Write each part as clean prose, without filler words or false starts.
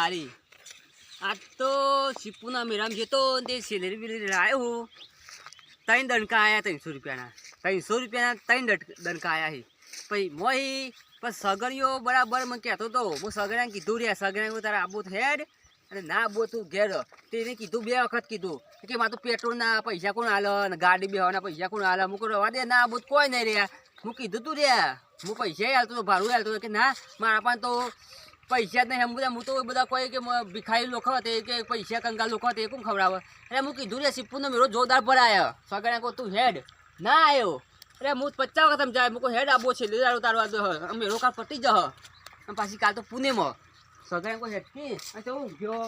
તારી આજ તો શિપુના મેરામ જતો તે સેલેરી બેલેરી આવ્યો 3 દણકા આયા 300 રૂપિયાના 300 રૂપિયાના 3 દણકા આયા હી પછી મોહી પણ સગણીઓ બરાબર મને કહેતો તો હું સગણાને કીધું રે સગણા તારા આબુ હેડ અને ના આબુ તું ઘેર તેને કીધું 2 વખત કીધું કે મારે તો પેટ્રોલના પૈસા કોણ હાલે ને ગાડી બેહવાના પૈસા કોણ હાલે હું રવા દે ના આબુ કોઈ નહીં રે હું કીધું તું રે હું પૈસા હાલતો તો ભાડું હાલતો કે ના મારા પાસે તો પૈસા જ નહીં એમ બધા હું તો બધા કોઈ કે ભિખારી લોકો હતા કે પૈસા કંગાલ લોકો હતા એ કોણ ખવડાવે અરે હું કીધું રે સિપ્પુનો મેરો જોરદાર ભરાયો સગણા કહું તું હેડ ના આવ્યો અરે હું 50 વખત એમ જાય મૂકો હેડ આબો છે લીલાડો તારવા દો મેરો કાલ પટી જહ પાછી કાલ તો પુણેમાં સગણા કોઈ હેડકી તો હું ગયો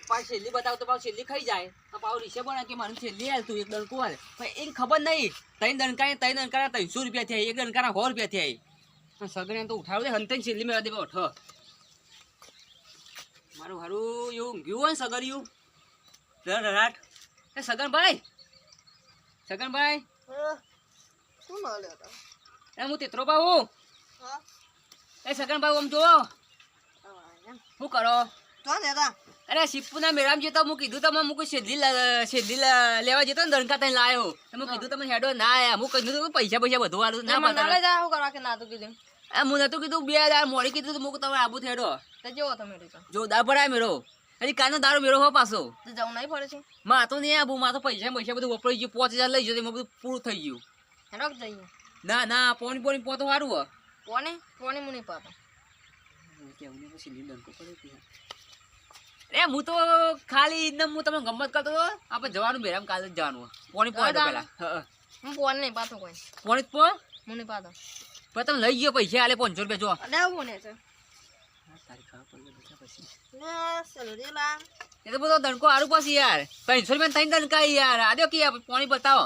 પાછી છેલ્લી બતાવ તો પાછું છેલ્લી ખાઈ જાય પાછું રીસે બના કે મારું છેલ્લી હાલ તું એક દણકો હાલ પણ એને ખબર નહીં 3 દણકા 300 રૂપિયા થયા એક દણકાના 100 રૂપિયા થયા સગણે તો ઉઠાવ દે હંતે છેલ્લી મેળવા દે ઉઠો મારું હારું એવું ગયું હોય સગર્યું રાટ એ સગનભાઈ શું મળે એ હું તેતરો બાહુ એ સગનભાઈ આમ જો શું કરો અરે શિપુના મેળામ જતો હું કીધું તમે હું છેલ્લી લેવા જતો ને દણકા તને લાયો હું કીધું તમે હેડો ના આયા હું કીધું પૈસા બધું વાળું ના કીધું હું નતું કીધું 2000 મોડી કીધું હું તમે આબુ હેડો જો દા ભરાય મેરો હજી કાનો દારૂ મેરો હો પાછો જવું નહીં પડે છે માં તો નહીં આબુ માં તો પૈસા બધું વપરાઈ ગયું 5000 લઈ જતો એમાં બધું પૂરું થઈ ગયું હેડો જઈએ ના પોણી પોતો સારું હો પોણી હું નહીં પાતો એ હું તો ખાલી એકદમ હું તમને ગમત કરતો હતો આપણે જવાનું બેરામ કાલે જ જવાનું પોણી પેલા હું પોણી નહીં પાતો કોઈ પોણી હું નહીં પાતો પણ તમે લઈ ગયો પૈસા આલે 500 રૂપિયા જો લેવું ને છે તારી ખબર પડી બેઠા પછી સેલરી લા એ તો બધો દણકો આરું પછી યાર 300 રૂપિયા થઈને દણકા યાર આદ્યો કે પોણી બતાવો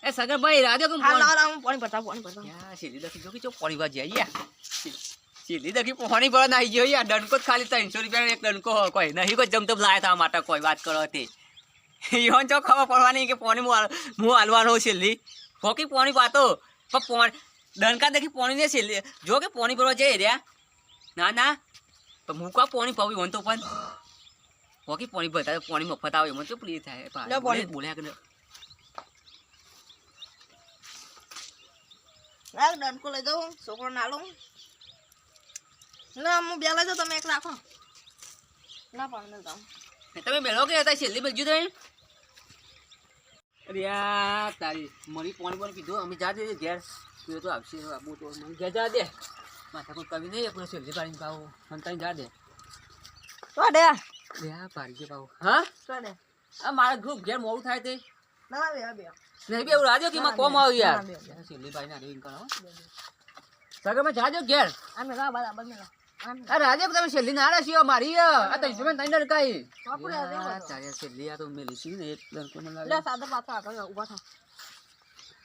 એ સગરભાઈ રાદ્યો કે હું પોણી બતાવ યાર સીધી દખી જો કે ચો પોણી બાજી આઈ યાર સીધી દખી પોણી પર નાઈ ગયો યાર દણકો ખાલી 300 રૂપિયા એક દણકો કોઈ નહીં કોઈ જમતમ લાયા તા માટે કોઈ વાત કરો હતી યોન ચો ખબર પડવાની કે પોણી હું હાલવાનો છેલ્લી ફોકી પોણી પાતો પણ દણકા દેખી પોણી ને છેલ્લી જો કે પોણી ભરવા જઈ રહ્યા ના તો મૂકા પોણી પાવી હોન તો પણ ફોકી પોણી ભરતા પોણી મફત આવે મને તો પ્લીઝ થાય બોલ્યા કે દણકો લઈ જાઉં છોકરો ના લઉં ના હું બે લઈ જાઉં તમે એક રાખો ના પણ જાઉં તમે બેલો કે હતા છેલ્લી બજુ તો અરે યાર તારી મરી પોણી કીધું અમે જા દે ઘેર તું તો આવશે આબુ તો મને ઘેર જા દે માથા કોઈ કવિ નહીં આપણે છેલ્લી પાડીને પાવું મને જા દે તો દે પાડી દે પાવું હા તો દે આ મારા ગ્રુપ ઘેર મોડું થાય તે ના બે નહીં બે એવું રાજો કે માં કોમ આવ્યું યાર છેલ્લી પાડી ના રીંગ કરો સગરમાં જાજો ઘેર અમે લા બરાબર મેલા અરે રાજો તમે છેલ્લી ના રાશી મારી આ તો ઇન્સ્ટ્રુમેન્ટ તઈ ડરકાઈ તારે છેલ્લી આ તો મેલી છે ને એક ડરકો મને લાગે લે સાદા પાછા આગળ ઊભા થા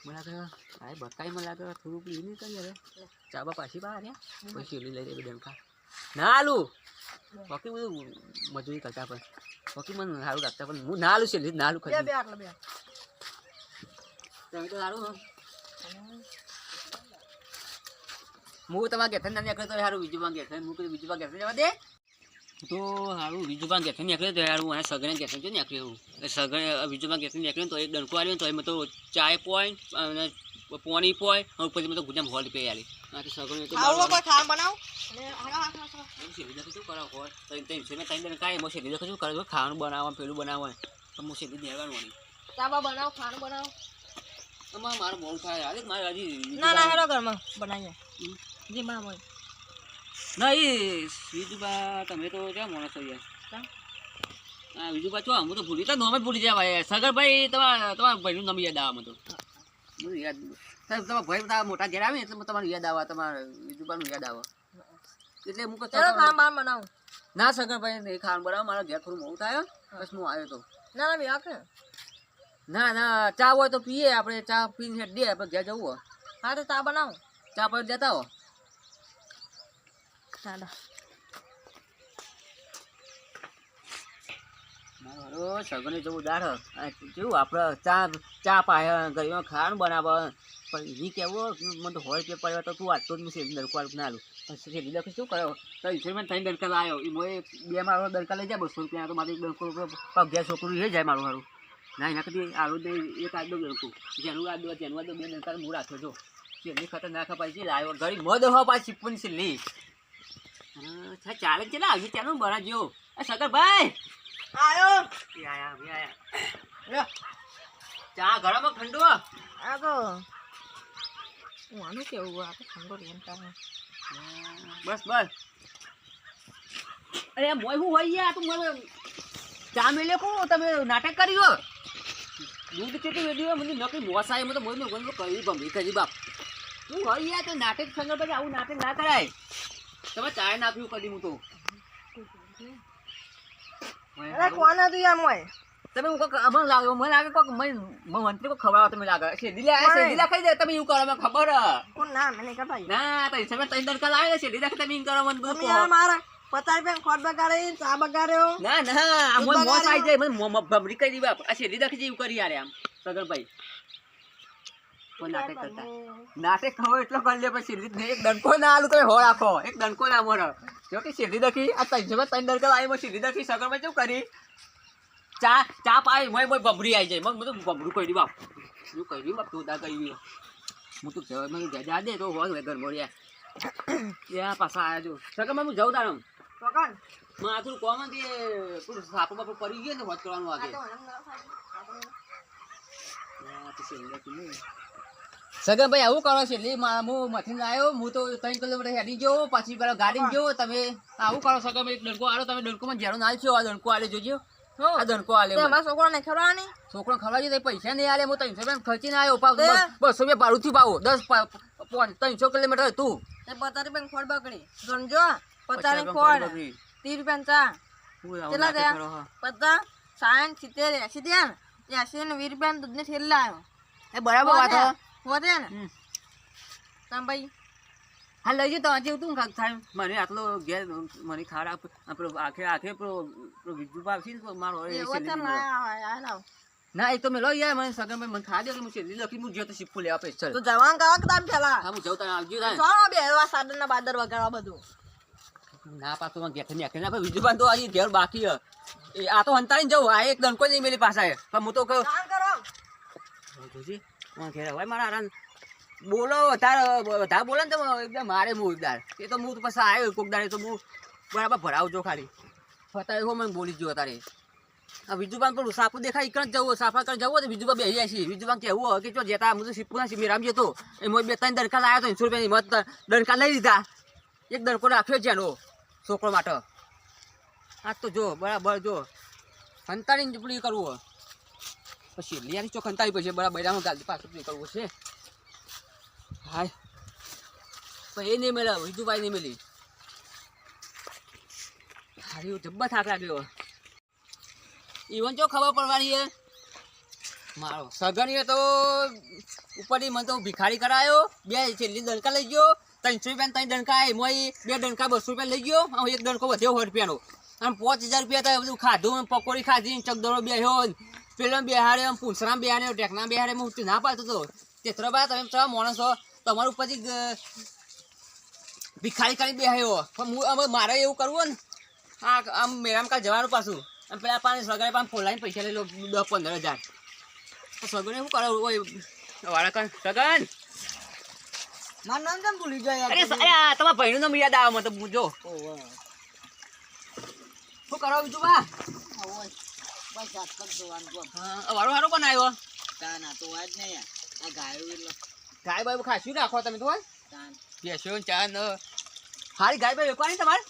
મને લાગે આય બકાઈ મને લાગે થોડું પી નહીં કરી હવે ચાબા પાછી બહાર યા પછી છેલ્લી લઈ દે ડંકા ના આલુ બાકી બધું મજૂરી કરતા પણ બાકી મને સારું લાગતા પણ હું ના આલુ છેલ્લી ના આલુ ખાઈ બે આટલા બે તમે તો સારું હું તમારા ઘેર ના નીકળે તો સારું બીજું ઘેર હું બીજું ઘેર જવા દે તો સારું બીજું ઘેર નીકળે તો સારું અને સગને ઘેર જો નીકળે એવું સગને બીજું ઘેર નીકળે તો એક ડંકો આવ્યો તો એમાં તો ચાય પોઈન્ટ અને પોણી પોઈન્ટ અને પછી મેં તો ગુજામ હોલ પે આલી બાકી સગને તો ખાવાનું બનાવ શું કરાવ હોય કાંઈ શું કરો ખાવાનું બનાવવા પેલું બનાવવા તો મોસેલી દેવાનું નહીં ચાબા બનાવ ખાવાનું બનાવ એમાં મારું મોડું થાય હાલે મારે હજી ના હેડો ઘરમાં બનાવીએ જી બરાબર ના એ બીજુબા તમે તો ક્યાં માણસો યાર હા બીજુબા છો હું તો ભૂલી તો નોમે ભૂલી જાય ભાઈ સગરભાઈ તમારા ભાઈનું નામ યાદ આવે તો બધું યાદ તમારા ભાઈ બધા મોટા ઘેર આવે એટલે તમારું યાદ આવે તમારે બીજુબાનું યાદ આવે એટલે હું ખાવાનું બનાવું ના સગરભાઈ ખાવાનું બનાવો મારા ઘેર થોડું મોડું થાય બસ હું આવ્યો તો ના બે આખે ના ચા હોય તો પીએ આપણે ચા પીને દે આપણે ઘેર જવું હોય હા તો ચા બનાવો ચા પર જતા હો ચાલો મારો સગને જેવું દાડ કેવું આપણે ચા પાય ગરીમાં ખાવાનું બનાવે પણ એ કેવું મને તો હોય કે પડે તો તું વાંચતો જ હું શેરી દરકાર ના આલું પણ શેરી લખી શું કર્યો તો ઈશ્વરમાં ત્રણ દરકાર લાવ્યો એ મોએ બે મારો દરકાર લઈ જાય 200 રૂપિયા તો મારે એક દરકો પગ્યા છોકરું લઈ જાય મારું મારું ના એના કદી આલુ દે એક આદો દરકો જેનું આદો બે દરકાર હું રાખ્યો જો શેરની ખતરનાક પાછી છે લાવ્યો ગરીબ મદ હો પાછી પણ છેલ્લી હા ચાલે છે આવી ચાલો બરાજો સગરભાઈ આયો આયા ચા ગરમ ઠંડો આ તો હું આનું કેવું આ તો ઠંડો લેતા બસ અરે મોય હું હોય યાર તું મને ચા મેલે કો તમે નાટક કર્યો દૂધ કેટલું વેડ્યો મને નકરી મોસાય મને મોય મને કરી ગમી કરી બાપ તું હોય યાર તો નાટક સગરભાઈ આવું નાટક ના કરાય તમે ચાય ના પીવું કદી હું તો અરે કોણ હતું યાર મોય તમે મને લાગે કોક મંત્રી કો ખવડાવો તમે લાગે શેરડી ખાઈ દે તમે એવું કરો મને ખબર કોણ ના મને કહેતા ના તો તમે ત્રણ દરકા લાવે શેરડી રાખે તમે એમ કરો મને બધું યાર મારા 50 રૂપિયા ખોટ બગાડે ચા બગાડ્યો ના આ મને મોસ આવી જાય મને ભમરી કરી દી બાપ આ શેરડી રાખી જેવું કરી યાર આમ સગરભાઈ કોઈ નાટક કરતા નાટક ખવો એટલો કરી લે પછી શેરડી એક દણકો ના આલુ તમે હો રાખો એક દણકો ના મોર જો કે શેરડી રાખી આ ત્રણ દરકા લાવી શેરડી રાખી સગરભાઈ શું કરી ચા પાય મોય ભમરી આવી જાય મને ભમરું કરી બાપ શું કરી બાપ તું કરી હું તો જા દે તો હોય ઘર મોર્યા ત્યાં પાછા આવ્યા જો સગરમાં હું જઉં તારમ કોણ માથું કોમ કે સાપો બાપો પડી ગયો ને વાત કરવાનું વાગે સગનભાઈ આવું કરો છે એટલે હું મથીને આવ્યો હું તો 3 કિલોમીટર હેડી ગયો પાછી પેલા ગાડી ગયો તમે આવું કરો સગનભાઈ એક દણકો આલો તમે દણકોમાં ઝેરો નાલ છો આ દણકો આલે જોજો આ દણકો આલે તમારા છોકરાને ખવડાવવાની છોકરો ખવડાવી દે પૈસા નહીં આલે હું 300 રૂપિયા ખર્ચીને આવ્યો 200 રૂપિયા ભાડું થી પાવો 300 કિલોમીટર તું 50 રૂપિયા ખોટ બગડી ગણજો 50 ની ખોટ 30 રૂપિયા ચા કેટલા થયા 50 60 70 80 થયા ને 80 ને 20 રૂપિયા દૂધ ને થેલ લાવ્યો એ બરાબર વાત વધે ને તમે ભાઈ હા લઈ જતો આજે તું થાય મને આટલો ઘેર મને ખાડા આપણો આખે વિજુ ભાવ છે મારો ના એ તો મેં લઈ યાર મને સગન મને ખા દે હું શેરડી લખી હું જો તો શીપો લેવા પૈસા ચાલ તો જવાન કાવા કદામ પેલા હા હું જઉં તને આવજો થાય ચાલો બેહવા સાદર ના બાદર વગાડવા બધું ના પાછો માં ઘેર ને ના વિજુ ભાન તો આજે ઘેર બાકી એ આ તો હંતાઈને જવું આ એક દણકો નહીં મેલી પાછા પણ હું તો કહું કામ કરો જોજી ઘેર હોય મારા આરામ બોલો વધારે બોલે ને તો એકદમ મારે મુદાર એ તો હું પછી આવ્યો કોક દાડે તો હું બરાબર ભરાવજો ખાલી ફતાય હો મને બોલી ગયો તારે આ વિજુબાન પણ સાપુ દેખાય એકણ જવું સાફા કરી જવું તો વિજુબા બે આવી છે વિજુબાન કેવું હોય કે જો જેતા હું તો શીપુના શિબિરામ જતો એ મોય 2-3 દરકા લાવ્યો તો 100 રૂપિયાની મત દરકા લઈ લીધા એક દરકો રાખ્યો છે એનો છોકરો માટે આ તો જો બરાબર જો હંતાડીને ચૂપડી કરવું પછી લીયાની ચોખ હંતાડી પછી બરાબર બૈરામાં ગાલતી પાછું કરવું છે હાય પણ એ નહીં મળ્યા વિજુભાઈ નહીં મળી હારી જબ્બા થાક લાગ્યો ઈવન જો ખબર પડવાની હે મારો સગનીએ તો ઉપરથી મને તો ભિખારી કરાયો બે છેલ્લી દણકા લઈ ગયો 300 રૂપિયા 3 દણકા આવી મોય બે દણકા 200 રૂપિયા લઈ ગયો એક દણકો વધ્યો 100 રૂપિયાનો અને 5000 રૂપિયા થાય બધું ખાધું પકોડી ખાધી ચકદોરો બેહ્યો પેલો બેહાડે પૂંછરામ બેહાડે ટેકના બેહાડે હું ના પાડતો હતો તેત્રબા તમે કેવા માણસ છો તમારું ઉપરથી ભિખારી કરી બેહાયો પણ હું મારે એવું કરવું ને હા આમ મેરામ કાલ જવાનું પાછું અને પેલા પાણી સગડે પાણી ફોલાઈને પૈસા લઈ લો 10-15 હજાર સગડે શું કરો ઓય વાળા કણ સગન મારું નામ કેમ ભૂલી જાય અરે તમારા ભાઈનું નામ યાદ આવે મને તો જો શું કરો બીજું બા બસ જાત કર જોવાનું હા વાળો વાળો બનાવ્યો ના તો આજ નહીં આ ગાયો એટલે ગાય બાય ખાસી રાખો તમે તો તાન બેસ્યો ચા ન હારી ગાય બાય વેકવાની તમારે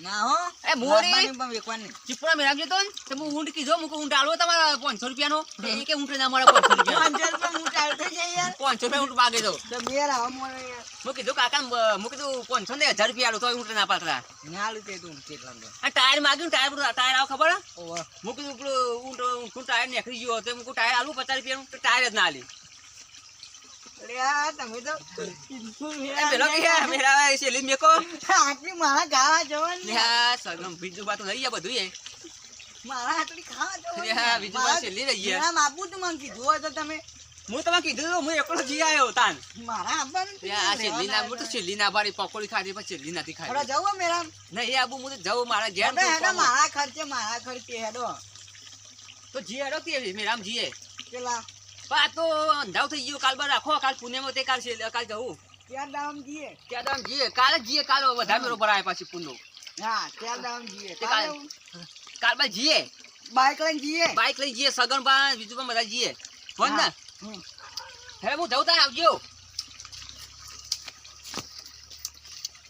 ના હો એ મોરી પણ વેકવાની ચીપડા મેરામ જતો ને તો હું ઊંટ કીધો મુકો ઊંટ આલો તમારા 500 રૂપિયાનો એ કે ઊંટ ના મળે 500 રૂપિયા 500 રૂપિયા હું ચાલ થઈ જાય યાર 500 રૂપિયા ઊંટ માગે દો તો મેર આવ મોરે યાર હું કીધું કાકા હું કીધું 500 ને 1000 રૂપિયા આલો તો ઊંટ ના પાકડા નાલું તે તું કેટલા આ ટાયર માગ્યું ટાયર આવ ખબર ઓવા હું કીધું ઊંટ ટાયર નીકળી ગયો તો હું ટાયર આલું 50 રૂપિયાનું તો ટાયર જ ના આલી અરે આ તમે તો પેલો કે મેરા શેલી મેકો આટલી મારા ગાવા જવાનું યા સગમ બીજું બાત લઈ જા બધું એ મારા હાથની ખાવા જો અરે હા, બીજું પાસે છેલ્લી રહી ગયા. મેરામ આપવું તું મને કીધું હોય તો તમે હું તમે કીધું તો હું એકલો જી આવ્યો તાન. મારા આપવાનું તે આ છેલ્લી ના હું તો છેલ્લી ના પાડી પકોડી ખાધી પણ છેલ્લી નથી હેડો ખાધી. જવું મેરામ નહીં એ આબુ હું તો જાઉં મારા ઘેર હેડો હેડો તો મારા ખર્ચે હેડો તો જી હેડો તે મેરામ જીએ. પેલા પણ આ તો અંધાવ થઈ ગયો. કાલ બાર રાખો, કાલ પુણ્યમાં તે કાલ કાલ જવું ત્યાં દામ જીએ ત્યાં તો જીએ કાલે જીએ. કાલ વધારે મેરો ભરાય પાછી પુણ્ય. હા ત્યાં દામ જીએ તે કાલ બાર જીએ. બાઈક લઈને જીએ બાઈક લઈ જઈએ, સગન પણ બીજું પણ બધા જઈએ. ફોન ને હમ. હે હું જાઉં ત્યાં આવજો.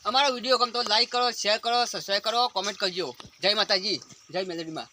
અમારો વિડીયો ગમતો લાઈક કરો, શેર કરો, સબસ્ક્રાઈબ કરો, કોમેન્ટ કરજો. જય માતાજી, જય મેલડીમાં.